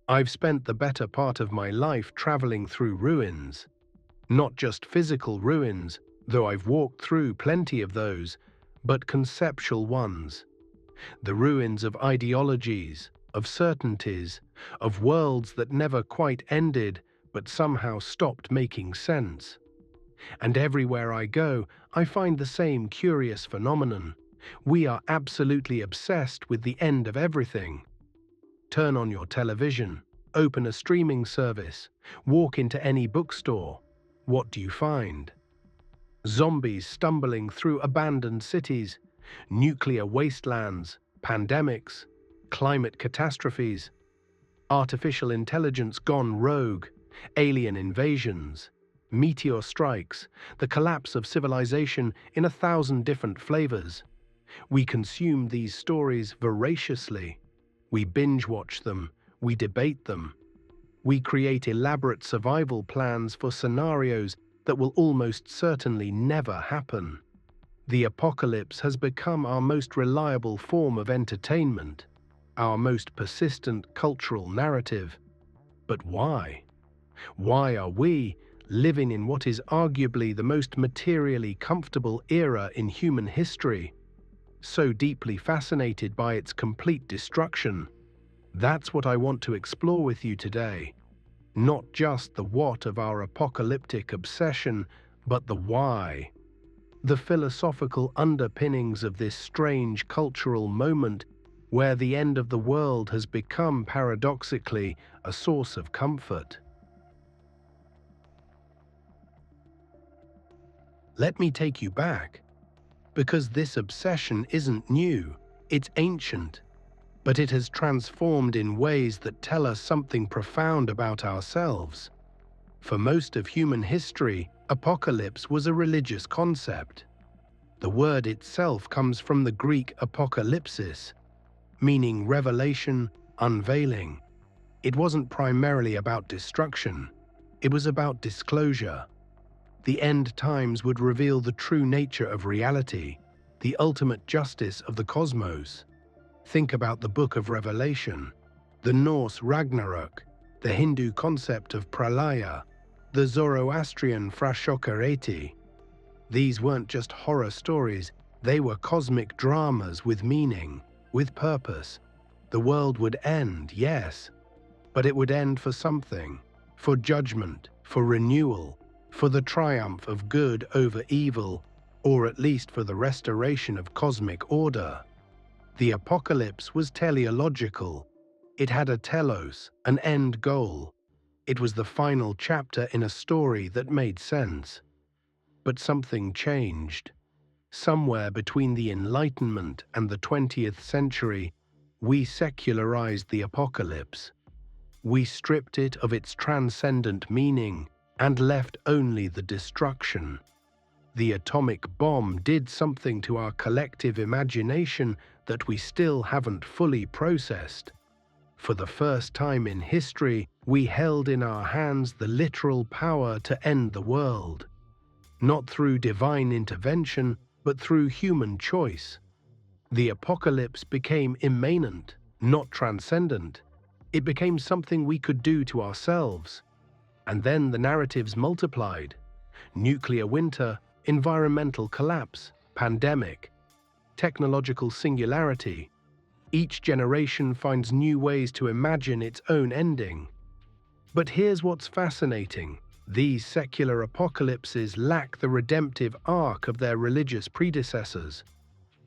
I've spent the better part of my life traveling through ruins. Not just physical ruins, though I've walked through plenty of those, but conceptual ones. The ruins of ideologies, of certainties, of worlds that never quite ended but somehow stopped making sense. And everywhere I go, I find the same curious phenomenon. We are absolutely obsessed with the end of everything. Turn on your television, open a streaming service, walk into any bookstore. What do you find? Zombies stumbling through abandoned cities, nuclear wastelands, pandemics, climate catastrophes, artificial intelligence gone rogue, alien invasions, meteor strikes, the collapse of civilization in 1,000 different flavors. We consume these stories voraciously. We binge-watch them, we debate them. We create elaborate survival plans for scenarios that will almost certainly never happen. The apocalypse has become our most reliable form of entertainment, our most persistent cultural narrative. But why? Why are we, living in what is arguably the most materially comfortable era in human history, so deeply fascinated by its complete destruction? That's what I want to explore with you today. Not just the what of our apocalyptic obsession, but the why. The philosophical underpinnings of this strange cultural moment where the end of the world has become paradoxically a source of comfort. Let me take you back, because this obsession isn't new, it's ancient, but it has transformed in ways that tell us something profound about ourselves. For most of human history, apocalypse was a religious concept. The word itself comes from the Greek apokalypsis, meaning revelation, unveiling. It wasn't primarily about destruction, it was about disclosure. The end times would reveal the true nature of reality, the ultimate justice of the cosmos. Think about the Book of Revelation, the Norse Ragnarok, the Hindu concept of pralaya, the Zoroastrian frashokareti. These weren't just horror stories, they were cosmic dramas with meaning, with purpose. The world would end, yes, but it would end for something, for judgment, for renewal, for the triumph of good over evil, or at least for the restoration of cosmic order. The apocalypse was teleological. It had a telos, an end goal. It was the final chapter in a story that made sense. But something changed. Somewhere between the Enlightenment and the 20th century, we secularized the apocalypse. We stripped it of its transcendent meaning and left only the destruction. The atomic bomb did something to our collective imagination that we still haven't fully processed. For the first time in history, we held in our hands the literal power to end the world. Not through divine intervention, but through human choice. The apocalypse became immanent, not transcendent. It became something we could do to ourselves. And then the narratives multiplied. Nuclear winter, environmental collapse, pandemic, technological singularity. Each generation finds new ways to imagine its own ending. But here's what's fascinating. These secular apocalypses lack the redemptive arc of their religious predecessors.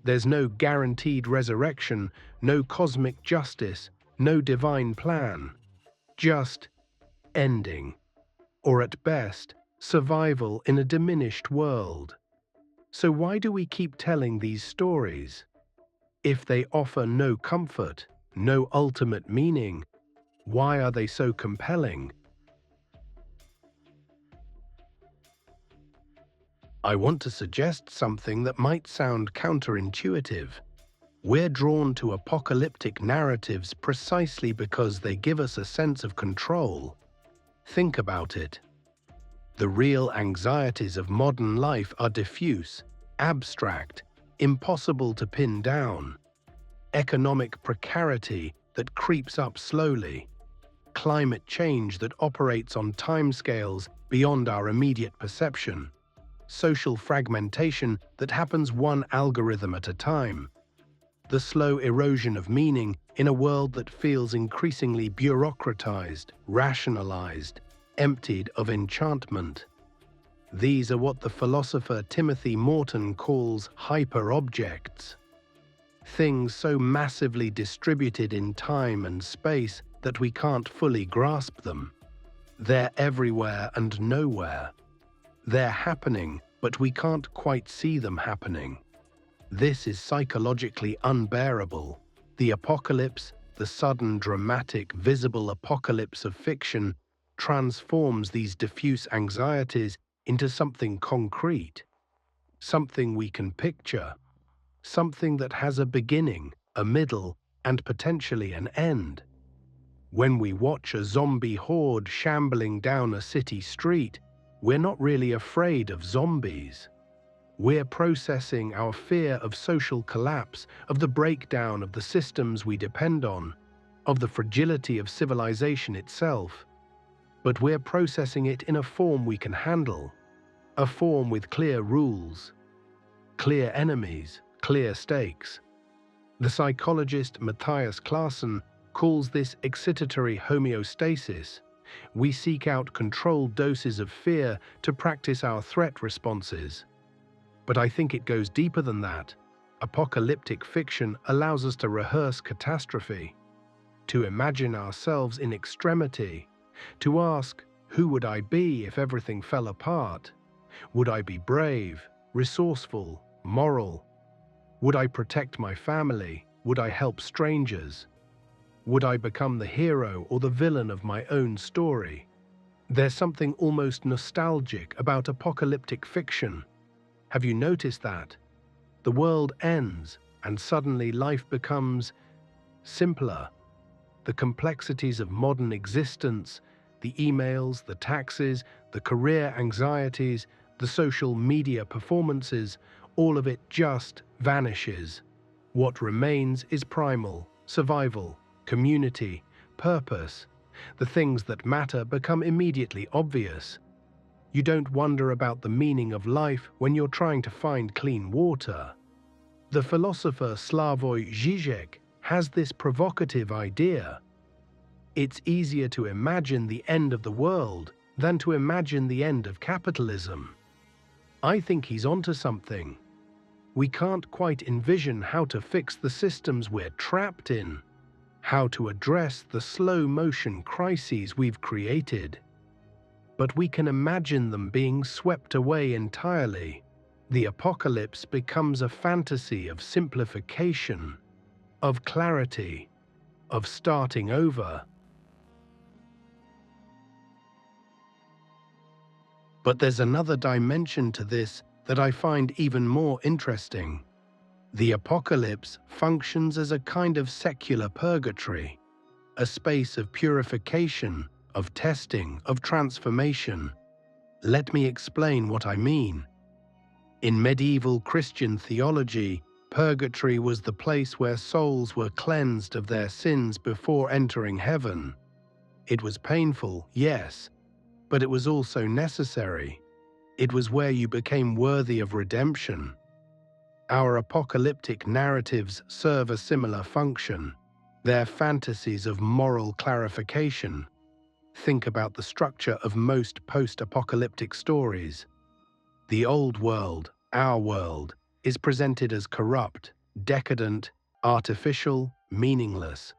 There's no guaranteed resurrection, no cosmic justice, no divine plan. Just ending. Or at best, survival in a diminished world. So why do we keep telling these stories? If they offer no comfort, no ultimate meaning, why are they so compelling? I want to suggest something that might sound counterintuitive. We're drawn to apocalyptic narratives precisely because they give us a sense of control. Think about it. The real anxieties of modern life are diffuse, abstract, impossible to pin down. Economic precarity that creeps up slowly. climate change that operates on timescales beyond our immediate perception, social fragmentation that happens one algorithm at a time, the slow erosion of meaning in a world that feels increasingly bureaucratized, rationalized, emptied of enchantment. These are what the philosopher Timothy Morton calls hyper-objects, things so massively distributed in time and space that we can't fully grasp them. They're everywhere and nowhere. They're happening, but we can't quite see them happening. This is psychologically unbearable. The apocalypse, the sudden, dramatic, visible apocalypse of fiction, transforms these diffuse anxieties into something concrete, something we can picture, something that has a beginning, a middle, and potentially an end. When we watch a zombie horde shambling down a city street, we're not really afraid of zombies. We're processing our fear of social collapse, of the breakdown of the systems we depend on, of the fragility of civilization itself. But we're processing it in a form we can handle, a form with clear rules, clear enemies, clear stakes. The psychologist Matthias Claassen calls this excitatory homeostasis. We seek out controlled doses of fear to practice our threat responses. But I think it goes deeper than that. Apocalyptic fiction allows us to rehearse catastrophe, to imagine ourselves in extremity, to ask, who would I be if everything fell apart? Would I be brave, resourceful, moral? Would I protect my family? Would I help strangers? Would I become the hero or the villain of my own story? There's something almost nostalgic about apocalyptic fiction. Have you noticed that? The world ends, and suddenly life becomes simpler. The complexities of modern existence, the emails, the taxes, the career anxieties, the social media performances, all of it just vanishes. What remains is primal, survival, community, purpose. The things that matter become immediately obvious. You don't wonder about the meaning of life when you're trying to find clean water. The philosopher Slavoj Žižek has this provocative idea. It's easier to imagine the end of the world than to imagine the end of capitalism. I think he's onto something. We can't quite envision how to fix the systems we're trapped in, how to address the slow-motion crises we've created. But we can imagine them being swept away entirely. The apocalypse becomes a fantasy of simplification, of clarity, of starting over. But there's another dimension to this that I find even more interesting. The apocalypse functions as a kind of secular purgatory, a space of purification, of testing, of transformation. Let me explain what I mean. In medieval Christian theology, purgatory was the place where souls were cleansed of their sins before entering heaven. It was painful, yes, but it was also necessary. It was where you became worthy of redemption. Our apocalyptic narratives serve a similar function. They're fantasies of moral clarification. Think about the structure of most post-apocalyptic stories. The old world, our world, is presented as corrupt, decadent, artificial, meaningless.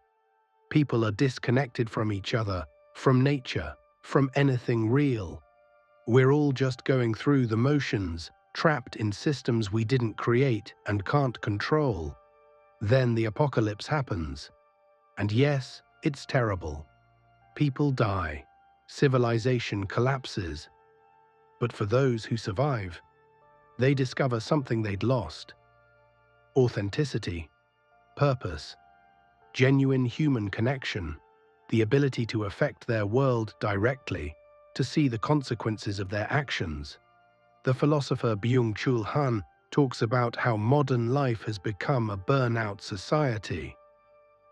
People are disconnected from each other, from nature, from anything real. We're all just going through the motions, trapped in systems we didn't create and can't control. Then the apocalypse happens. And yes, it's terrible. People die. Civilization collapses. But for those who survive, they discover something they'd lost. Authenticity, purpose, genuine human connection, the ability to affect their world directly, to see the consequences of their actions. The philosopher Byung-Chul Han talks about how modern life has become a burnout society.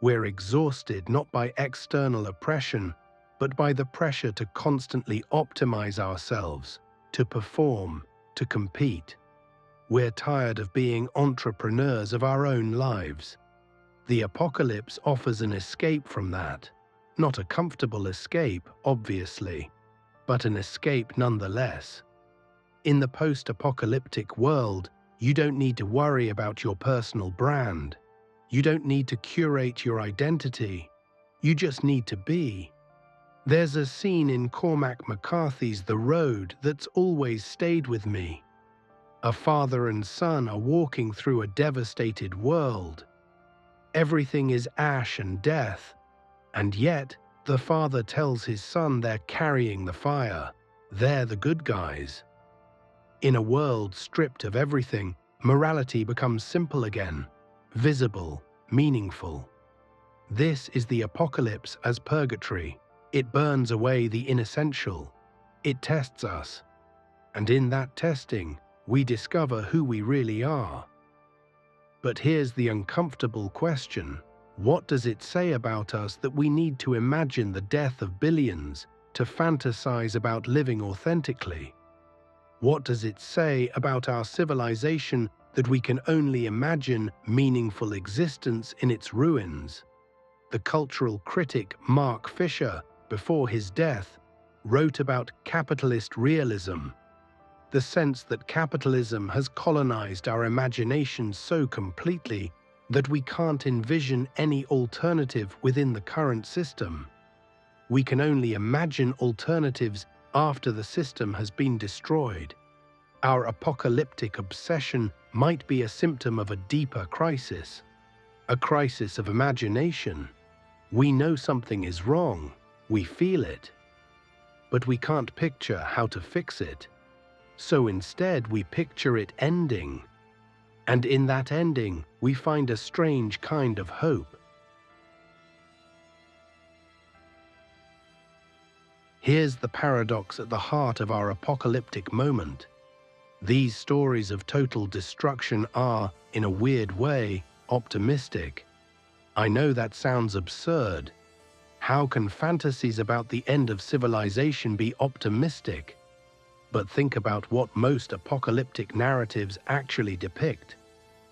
We're exhausted not by external oppression, but by the pressure to constantly optimize ourselves, to perform, to compete. We're tired of being entrepreneurs of our own lives. The apocalypse offers an escape from that. Not a comfortable escape, obviously, but an escape nonetheless. In the post-apocalyptic world, you don't need to worry about your personal brand. You don't need to curate your identity. You just need to be. There's a scene in Cormac McCarthy's The Road that's always stayed with me. A father and son are walking through a devastated world. Everything is ash and death, and yet the father tells his son they're carrying the fire. They're the good guys. In a world stripped of everything, morality becomes simple again, visible, meaningful. This is the apocalypse as purgatory. It burns away the inessential. It tests us. And in that testing, we discover who we really are. But here's the uncomfortable question. What does it say about us that we need to imagine the death of billions to fantasize about living authentically? What does it say about our civilization that we can only imagine meaningful existence in its ruins? The cultural critic Mark Fisher, before his death, wrote about capitalist realism, the sense that capitalism has colonized our imagination so completely that we can't envision any alternative within the current system. We can only imagine alternatives after the system has been destroyed. Our apocalyptic obsession might be a symptom of a deeper crisis, a crisis of imagination. We know something is wrong, we feel it, but we can't picture how to fix it. So instead we picture it ending. And in that ending, we find a strange kind of hope. Here's the paradox at the heart of our apocalyptic moment. These stories of total destruction are, in a weird way, optimistic. I know that sounds absurd. How can fantasies about the end of civilization be optimistic? But think about what most apocalyptic narratives actually depict.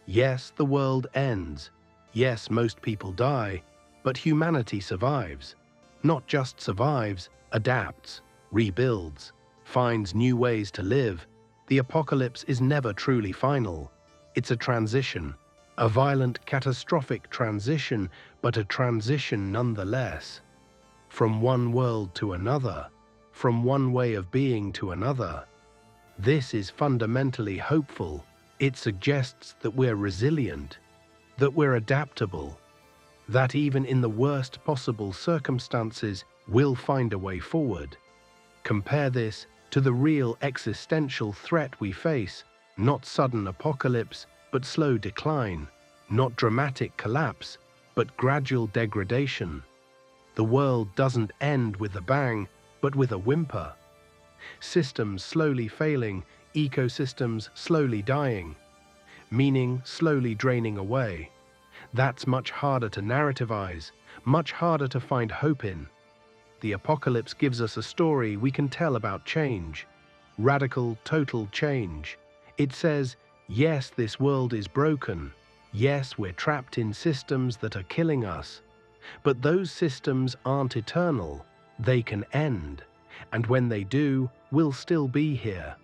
Yes, the world ends. Yes, most people die, but humanity survives. Not just survives, adapts, rebuilds, finds new ways to live. The apocalypse is never truly final. It's a transition, a violent, catastrophic transition, but a transition nonetheless. From one world to another, from one way of being to another. This is fundamentally hopeful. It suggests that we're resilient, that we're adaptable, that even in the worst possible circumstances, we'll find a way forward. Compare this to the real existential threat we face, not sudden apocalypse, but slow decline, not dramatic collapse, but gradual degradation. The world doesn't end with a bang, but with a whimper. Systems slowly failing, ecosystems slowly dying, meaning slowly draining away. That's much harder to narrativize, much harder to find hope in. The apocalypse gives us a story we can tell about change, radical, total change. It says, yes, this world is broken. Yes, we're trapped in systems that are killing us. But those systems aren't eternal. They can end, and when they do, we'll still be here.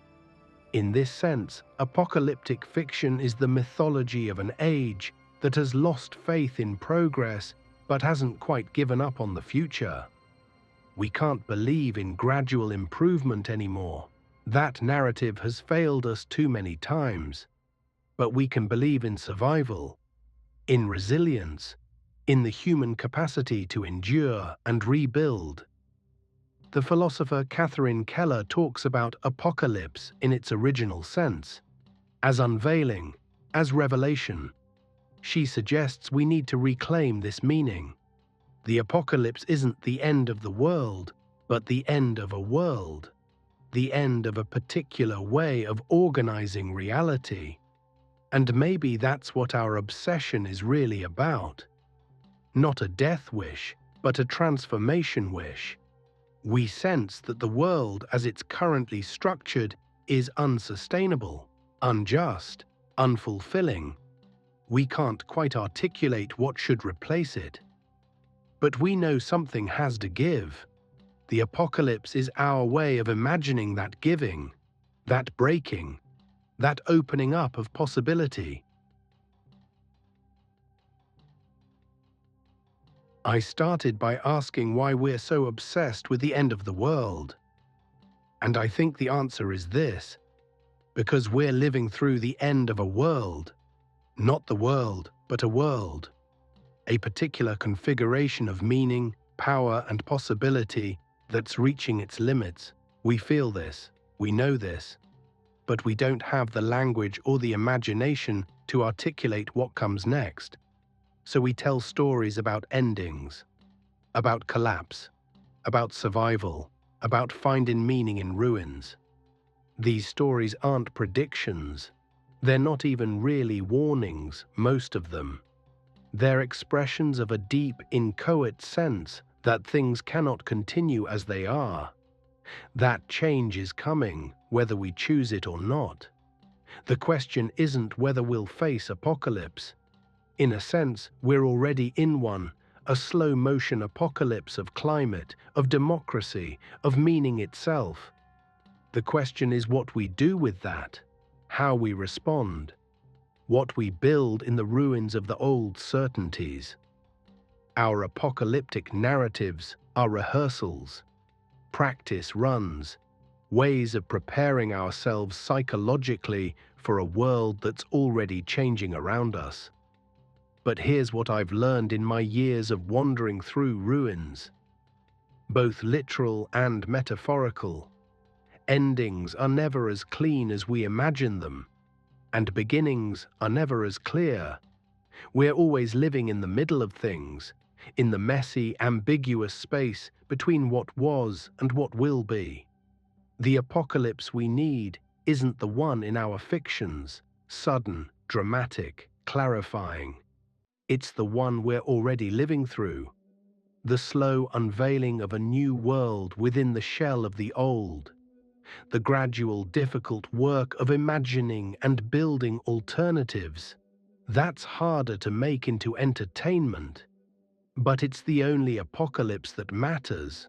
In this sense, apocalyptic fiction is the mythology of an age that has lost faith in progress but hasn't quite given up on the future. We can't believe in gradual improvement anymore. That narrative has failed us too many times. But we can believe in survival, in resilience, in the human capacity to endure and rebuild. The philosopher Catherine Keller talks about apocalypse in its original sense, as unveiling, as revelation. She suggests we need to reclaim this meaning. The apocalypse isn't the end of the world, but the end of a world, the end of a particular way of organizing reality. And maybe that's what our obsession is really about. Not a death wish, but a transformation wish. We sense that the world as it's currently structured is unsustainable, unjust, unfulfilling. We can't quite articulate what should replace it. But we know something has to give. The apocalypse is our way of imagining that giving, that breaking, that opening up of possibility. I started by asking why we're so obsessed with the end of the world. And I think the answer is this: because we're living through the end of a world. Not the world, but a world. A particular configuration of meaning, power, and possibility that's reaching its limits. We feel this, we know this, but we don't have the language or the imagination to articulate what comes next. So we tell stories about endings, about collapse, about survival, about finding meaning in ruins. These stories aren't predictions. They're not even really warnings, most of them. They're expressions of a deep, inchoate sense that things cannot continue as they are. That change is coming, whether we choose it or not. The question isn't whether we'll face apocalypse. In a sense, we're already in one, a slow-motion apocalypse of climate, of democracy, of meaning itself. The question is what we do with that, how we respond, what we build in the ruins of the old certainties. Our apocalyptic narratives are rehearsals, practice runs, ways of preparing ourselves psychologically for a world that's already changing around us. But here's what I've learned in my years of wandering through ruins, both literal and metaphorical. Endings are never as clean as we imagine them, and beginnings are never as clear. We're always living in the middle of things, in the messy, ambiguous space between what was and what will be. The apocalypse we need isn't the one in our fictions, sudden, dramatic, clarifying. It's the one we're already living through, the slow unveiling of a new world within the shell of the old, the gradual, difficult work of imagining and building alternatives. That's harder to make into entertainment, but it's the only apocalypse that matters.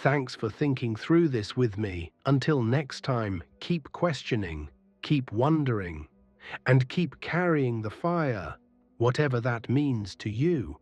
Thanks for thinking through this with me. Until next time, keep questioning, keep wondering, and keep carrying the fire, whatever that means to you.